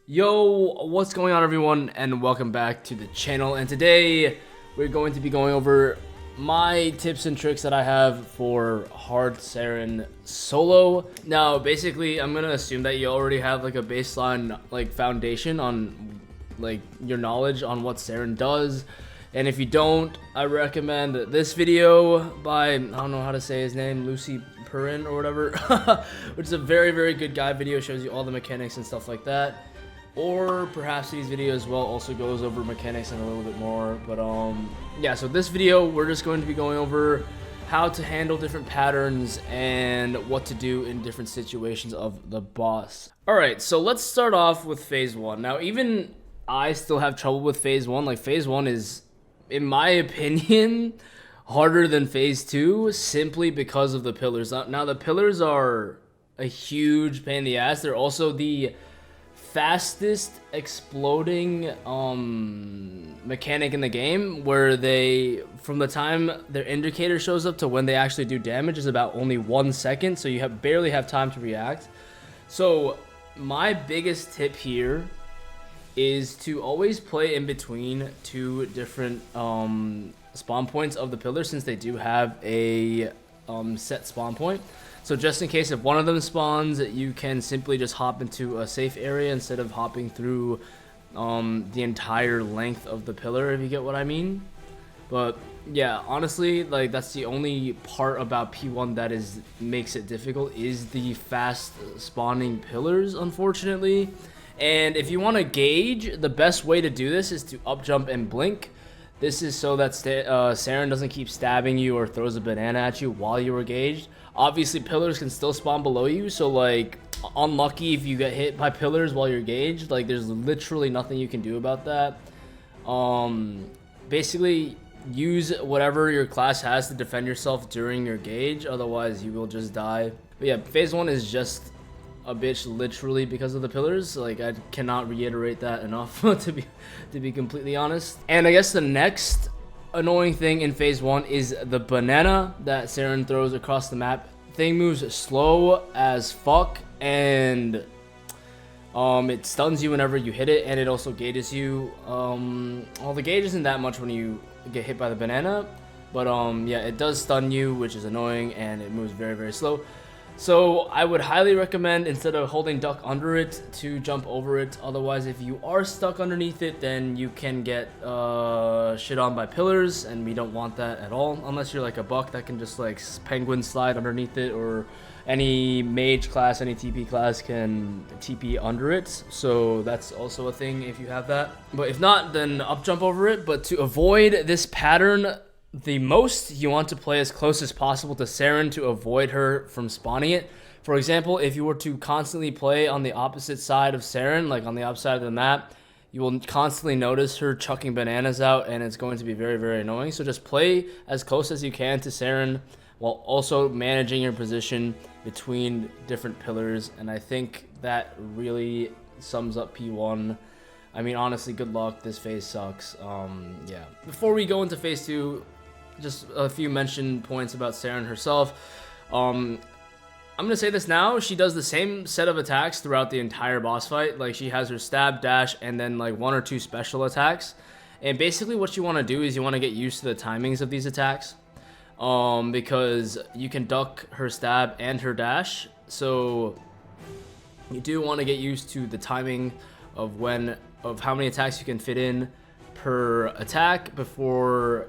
Yo, what's going on everyone, and welcome back to the channel. And today we're going to be going over my tips and tricks that I have for hard Seren solo. Now basically I'm gonna assume that you already have like a baseline foundation on your knowledge on what Seren does, and if you don't, I recommend this video by, I don't know how to say his name, Lucy Perrin or whatever, which is a very good guide video, shows you all the mechanics and stuff like that. Or perhaps these videos as well also goes over mechanics and a little bit more. But yeah, so this video we're just going to be going over how to handle different patterns and what to do in different situations of the boss. Alright, so let's start off with phase 1. Now even I still have trouble with phase 1. Like phase 1 is, in my opinion, harder than phase 2 simply because of the pillars. Now the pillars are a huge pain in the ass. They're also the fastest exploding mechanic in the game, where they, from the time their indicator shows up to when they actually do damage, is about only 1 second, so you barely have time to react. So my biggest tip here is to always play in between two different spawn points of the pillar, since they do have a set spawn point. So just in case if one of them spawns, you can simply just hop into a safe area instead of hopping through the entire length of the pillar, if you get what I mean. But yeah, honestly, like that's the only part about P1 that makes it difficult, is the fast spawning pillars, unfortunately. And if you want to gauge, the best way to do this is to up jump and blink. This is so that Seren doesn't keep stabbing you or throws a banana at you while you're engaged. Obviously, pillars can still spawn below you, so like, unlucky if you get hit by pillars while you're engaged. Like, there's literally nothing you can do about that. Basically, use whatever your class has to defend yourself during your gauge, otherwise you will just die. But yeah, phase 1 is just a bitch literally because of the pillars. Like, I cannot reiterate that enough to be completely honest. And I guess the next annoying thing in phase 1 is the banana that Seren throws across the map. Thing moves slow as fuck, and it stuns you whenever you hit it, and it also gauges you. Well, the gauge isn't that much when you get hit by the banana, but yeah, it does stun you, which is annoying, and it moves very slow. So I would highly recommend, instead of holding duck under it, to jump over it. Otherwise, if you are stuck underneath it, then you can get shit on by pillars, and we don't want that at all, unless you're like a buck that can just like penguin slide underneath it, or any mage class, any TP class can TP under it. So that's also a thing if you have that. But if not, then up jump over it. But to avoid this pattern the most, you want to play as close as possible to Seren to avoid her from spawning it. For example, if you were to constantly play on the opposite side of Seren, like on the opposite side of the map, you will constantly notice her chucking bananas out, and it's going to be very annoying. So just play as close as you can to Seren while also managing your position between different pillars, and I think that really sums up P1. I mean, honestly, good luck. This phase sucks. Yeah. Before we go into phase 2, just a few mention points about Seren herself. I'm gonna say this now. She does the same set of attacks throughout the entire boss fight. Like, she has her stab, dash, and then like 1 or 2 special attacks. And basically what you want to do is you want to get used to the timings of these attacks. Because you can duck her stab and her dash. So you do want to get used to the timing of how many attacks you can fit in per attack before,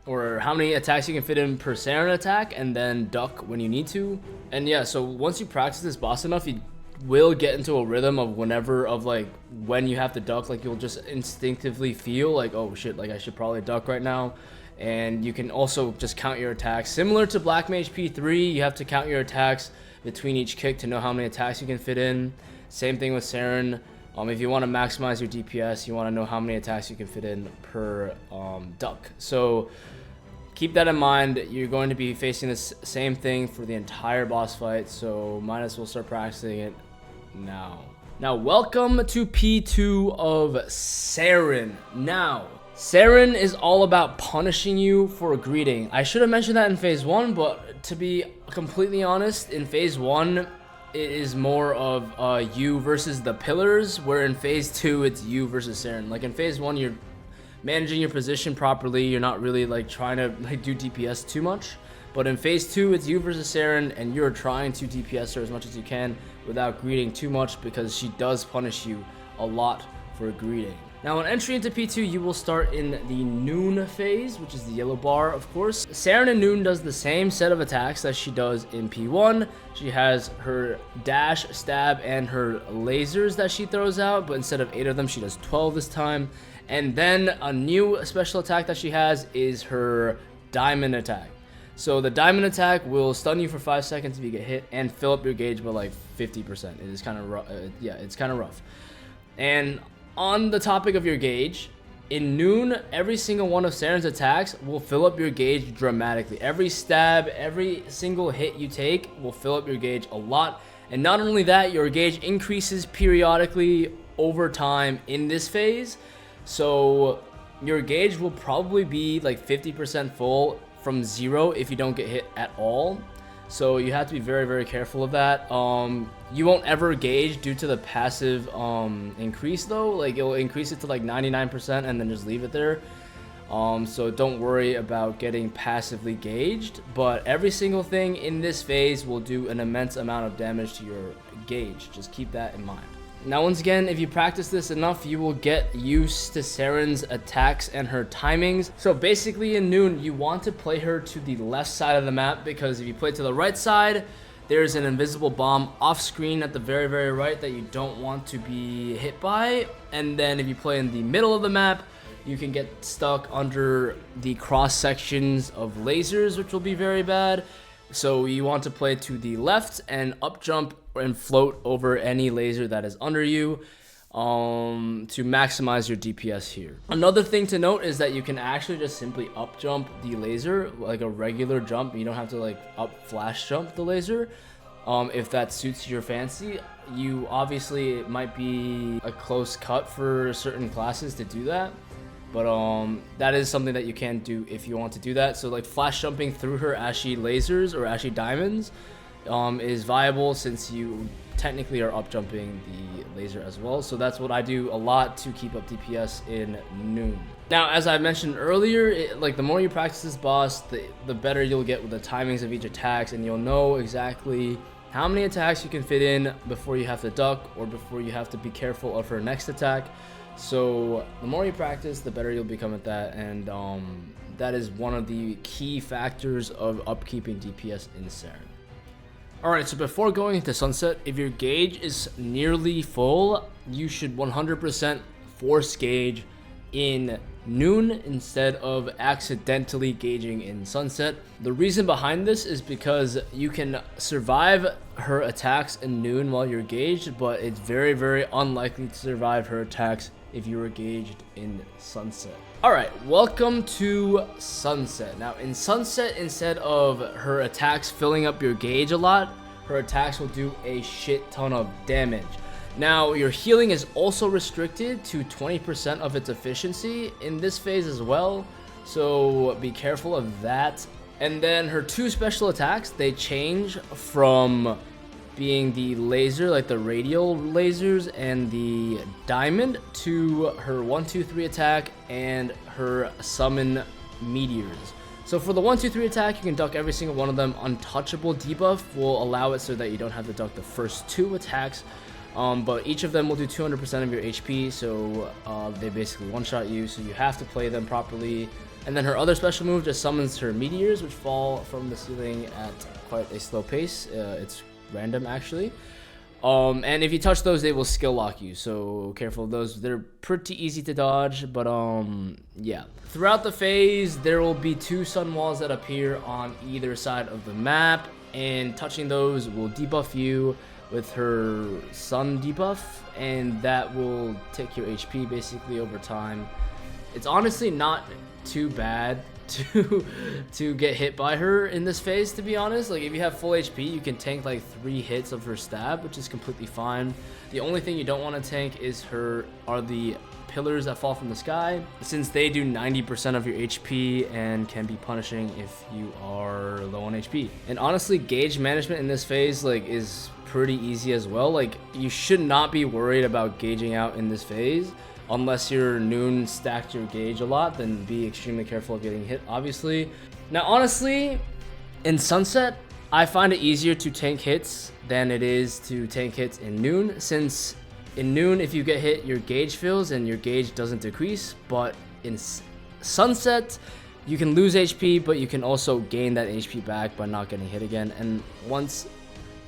or how many attacks you can fit in per Seren attack, and then duck when you need to. And yeah, so once you practice this boss enough, you will get into a rhythm of when you have to duck. Like, you'll just instinctively feel like, oh shit, like I should probably duck right now. And you can also just count your attacks. Similar to Black Mage P3, you have to count your attacks between each kick to know how many attacks you can fit in. Same thing with Seren. If you want to maximize your DPS, you want to know how many attacks you can fit in per duck. So keep that in mind. You're going to be facing this same thing for the entire boss fight, so might as well start practicing it now. Now, welcome to P2 of Seren. Now, Seren is all about punishing you for greeting. I should have mentioned that in phase 1, but to be completely honest, in phase 1, it is more of you versus the pillars, where in phase 2 it's you versus Seren. Like in phase 1 you're managing your position properly, you're not really like trying to like do DPS too much. But in phase 2 it's you versus Seren, and you're trying to DPS her as much as you can without greeting too much, because she does punish you a lot for greeting. Now, on entry into P2, you will start in the Noon phase, which is the yellow bar, of course. Seren in Noon does the same set of attacks that she does in P1. She has her dash, stab, and her lasers that she throws out, but instead of 8 of them, she does 12 this time. And then a new special attack that she has is her diamond attack. So the diamond attack will stun you for 5 seconds if you get hit and fill up your gauge by like 50%. It is kind of rough. Yeah, it's kind of rough. And on the topic of your gauge, in Noon, every single one of Seren's attacks will fill up your gauge dramatically. Every stab, every single hit you take will fill up your gauge a lot. And not only that, your gauge increases periodically over time in this phase. So your gauge will probably be like 50% full from 0 if you don't get hit at all. So you have to be very, very careful of that. You won't ever gauge due to the passive increase though. Like it'll increase it to like 99% and then just leave it there. So don't worry about getting passively gauged, but every single thing in this phase will do an immense amount of damage to your gauge. Just keep that in mind. Now, once again, if you practice this enough, you will get used to Seren's attacks and her timings. So basically in Noon, you want to play her to the left side of the map, because if you play to the right side, there's an invisible bomb off screen at the very, very right that you don't want to be hit by. And then if you play in the middle of the map, you can get stuck under the cross sections of lasers, which will be very bad. So you want to play to the left and up jump and float over any laser that is under you to maximize your DPS here. Another thing to note is that you can actually just simply up jump the laser like a regular jump. You don't have to like up flash jump the laser if that suits your fancy. You obviously, it might be a close cut for certain classes to do that, but that is something that you can do if you want to do that. So like flash jumping through her as she lasers or as she diamonds is viable, since you technically are up jumping the laser as well. So that's what I do a lot to keep up DPS in Noon. Now, as I mentioned earlier, like the more you practice this boss, the better you'll get with the timings of each attacks, and you'll know exactly how many attacks you can fit in before you have to duck or before you have to be careful of her next attack. So the more you practice, the better you'll become at that, and that is one of the key factors of upkeeping DPS in Seren. Alright, so before going into Sunset, if your gauge is nearly full, you should 100% force gauge in Noon instead of accidentally gauging in Sunset. The reason behind this is because you can survive her attacks in Noon while you're gauged, but it's very, very unlikely to survive her attacks if you were gauged in Sunset. Alright, welcome to Sunset. Now in Sunset, instead of her attacks filling up your gauge a lot, her attacks will do a shit ton of damage. Now your healing is also restricted to 20% of its efficiency in this phase as well, so be careful of that. And then her 2 special attacks, they change from being the laser, like the radial lasers and the diamond, to her 1, 2, 3 attack and her summon meteors. So for the 1, 2, 3 attack, you can duck every single one of them. Untouchable debuff will allow it so that you don't have to duck the first 2 attacks, but each of them will do 200% of your HP, so they basically one-shot you, so you have to play them properly. And then her other special move just summons her meteors, which fall from the ceiling at quite a slow pace. It's random actually, and if you touch those, they will skill lock you, so careful of those. They're pretty easy to dodge, but yeah. Throughout the phase, there will be 2 sun walls that appear on either side of the map, and touching those will debuff you with her sun debuff, and that will tick your HP basically over time. It's honestly not too bad to get hit by her in this phase, to be honest. Like, if you have full HP, you can tank like 3 hits of her stab, which is completely fine. The only thing you don't want to tank is are the pillars that fall from the sky, since they do 90% of your HP and can be punishing if you are low on HP. And honestly, gauge management in this phase like is pretty easy as well. Like, you should not be worried about gauging out in this phase unless your noon stacked your gauge a lot. Then be extremely careful of getting hit, obviously. Now honestly, in sunset, I find it easier to tank hits than it is to tank hits in noon, since in noon, if you get hit, your gauge fills and your gauge doesn't decrease. But in sunset, you can lose HP, but you can also gain that HP back by not getting hit again. And once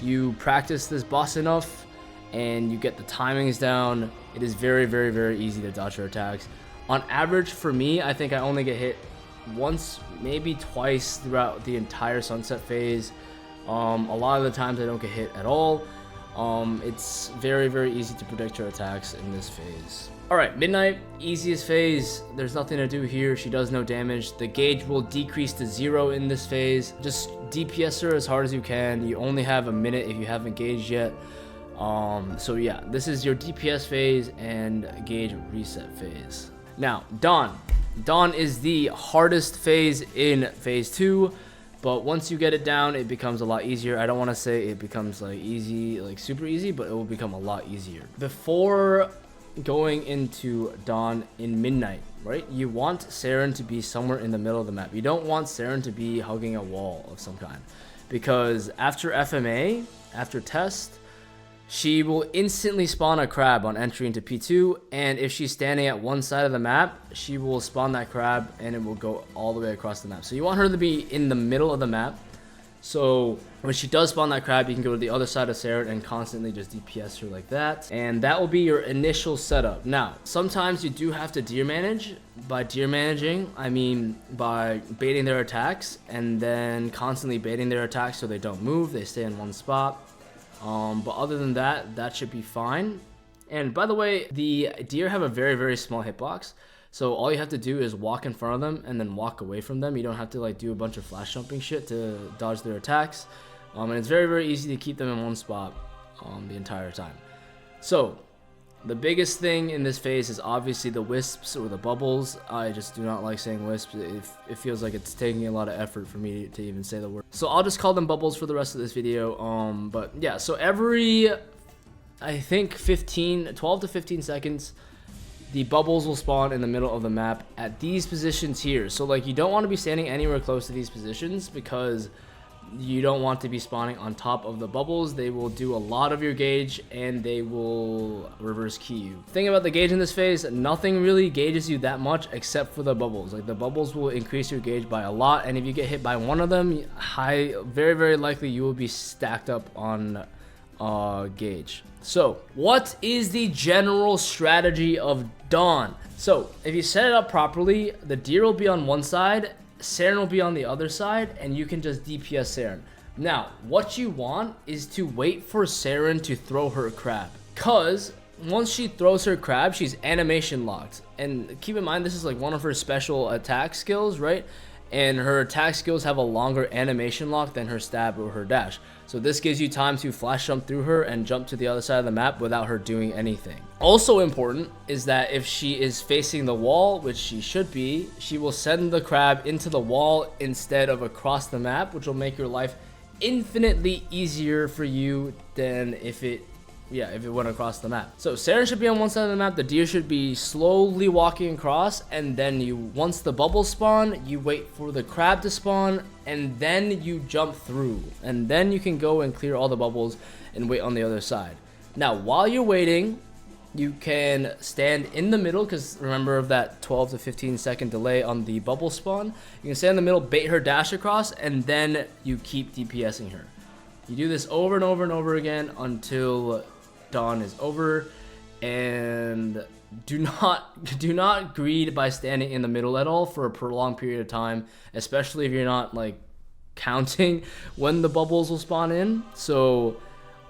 you practice this boss enough and you get the timings down, it is very, very, very easy to dodge her attacks. On average, for me, I think I only get hit once, maybe twice throughout the entire sunset phase. A lot of the times I don't get hit at all. It's very, very easy to predict her attacks in this phase. Alright, midnight, easiest phase. There's nothing to do here. She does no damage. The gauge will decrease to 0 in this phase. Just DPS her as hard as you can. You only have a minute if you haven't gauged yet. So yeah, this is your DPS phase and gauge reset phase. Now, Dawn. Dawn is the hardest phase in phase 2. But once you get it down, it becomes a lot easier. I don't want to say it becomes like easy, like super easy, but it will become a lot easier. Before going into Dawn in midnight, right? You want Seren to be somewhere in the middle of the map. You don't want Seren to be hugging a wall of some kind, because after FMA, after test, she will instantly spawn a crab on entry into P2, and if she's standing at one side of the map, she will spawn that crab and it will go all the way across the map. So you want her to be in the middle of the map, so when she does spawn that crab, you can go to the other side of Seren and constantly just DPS her like that. And that will be your initial setup. Now, sometimes you do have to deer manage. By deer managing, I mean by baiting their attacks and then constantly baiting their attacks so they don't move, they stay in one spot. But other than that, that should be fine. And by the way, the deer have a very, very small hitbox. So all you have to do is walk in front of them and then walk away from them. You don't have to like do a bunch of flash jumping shit to dodge their attacks. And it's very, very easy to keep them in one spot the entire time. So the biggest thing in this phase is obviously the wisps or the bubbles. I just do not like saying wisps. It feels like it's taking a lot of effort for me to even say the word. So I'll just call them bubbles for the rest of this video. But yeah, so every, I think 12 to 15 seconds, the bubbles will spawn in the middle of the map at these positions here. So like, you don't want to be standing anywhere close to these positions because you don't want to be spawning on top of the bubbles. They will do a lot of your gauge and they will reverse key you. Thing about the gauge in this phase, nothing really gauges you that much except for the bubbles. Like, the bubbles will increase your gauge by a lot, and if you get hit by one of them, very, very likely you will be stacked up on gauge. So what is the general strategy of Dawn? So if you set it up properly, the deer will be on one side, Seren will be on the other side, and you can just DPS Seren. Now, what you want is to wait for Seren to throw her crab, because once she throws her crab, she's animation locked. And keep in mind, this is like one of her special attack skills, right? And her attack skills have a longer animation lock than her stab or her dash. So this gives you time to flash jump through her and jump to the other side of the map without her doing anything. Also important is that if she is facing the wall, which she should be, she will send the crab into the wall instead of across the map, which will make your life infinitely easier for you than if it went across the map. So Seren should be on one side of the map, the deer should be slowly walking across, and then once the bubbles spawn, you wait for the crab to spawn, and then you jump through. And then you can go and clear all the bubbles and wait on the other side. Now, while you're waiting, you can stand in the middle, because remember of that 12 to 15 second delay on the bubble spawn. You can stand in the middle, bait her dash across, and then you keep DPSing her. You do this over and over and over again until Dawn is over, and do not greed by standing in the middle at all for a prolonged period of time, especially if you're not like counting when the bubbles will spawn in. So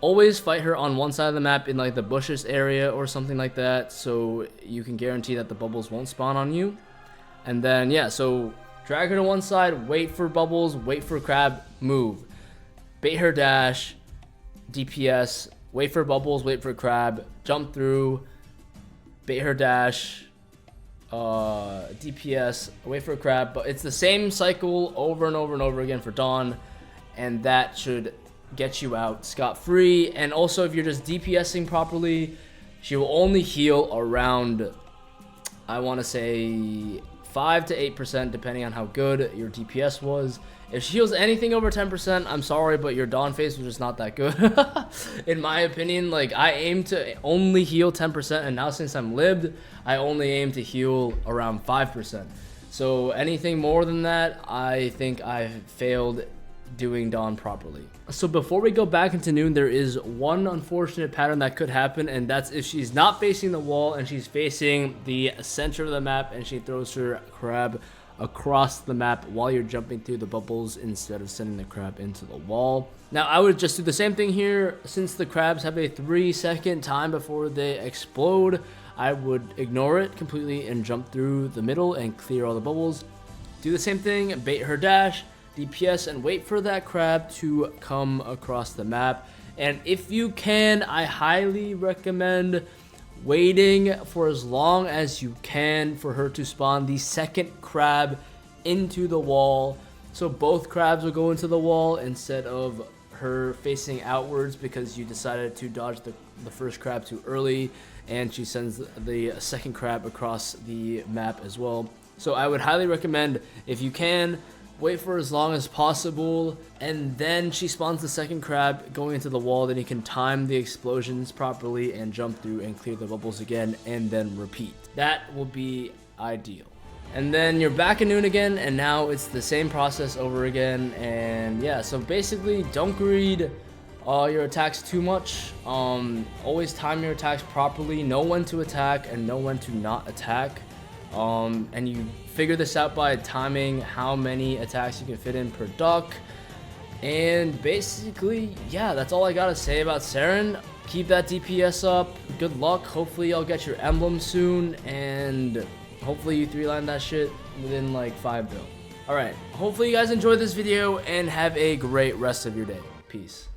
always fight her on one side of the map in like the bushes area or something like that, so you can guarantee that the bubbles won't spawn on you. And then yeah, so Drag her to one side, wait for bubbles, wait for crab, move. Bait her dash, DPS, wait for bubbles, wait for crab, jump through, bait her dash, DPS, wait for crab. But it's the same cycle over and over and over again for Dawn, and that should get you out scot-free. And also, if you're just DPSing properly, she will only heal around, I want to say, 5 to 8%, depending on how good your DPS was. If she heals anything over 10%, I'm sorry, but your Dawn phase was just not that good. In my opinion, like, I aim to only heal 10%, and now since I'm libbed, I only aim to heal around 5%. So anything more than that, I think I failed doing Dawn properly. So before we go back into noon, there is one unfortunate pattern that could happen, and that's if she's not facing the wall and she's facing the center of the map and she throws her crab across the map while you're jumping through the bubbles instead of sending the crab into the wall. Now I would just do the same thing here. Since the crabs have a 3-second time before they explode, I would ignore it completely and jump through the middle and clear all the bubbles. Do the same thing, bait her dash, DPS, and wait for that crab to come across the map. And if you can, I highly recommend waiting for as long as you can for her to spawn the second crab into the wall, so both crabs will go into the wall instead of her facing outwards because you decided to dodge the first crab too early, and she sends the second crab across the map as well. So I would highly recommend, if you can, wait for as long as possible, and then she spawns the second crab going into the wall. Then you can time the explosions properly and jump through and clear the bubbles again, and then repeat. That will be ideal. And then you're back in noon again, and now it's the same process over again. And yeah, so basically, don't greed your attacks too much. Always time your attacks properly, know when to attack and know when to not attack. And you figure this out by timing how many attacks you can fit in per duck. And basically, yeah, that's all I gotta say about Seren. Keep that DPS up. Good luck. Hopefully I'll get your emblem soon, and hopefully you 3-line that shit within like 5 bill. Alright, hopefully you guys enjoyed this video and have a great rest of your day. Peace.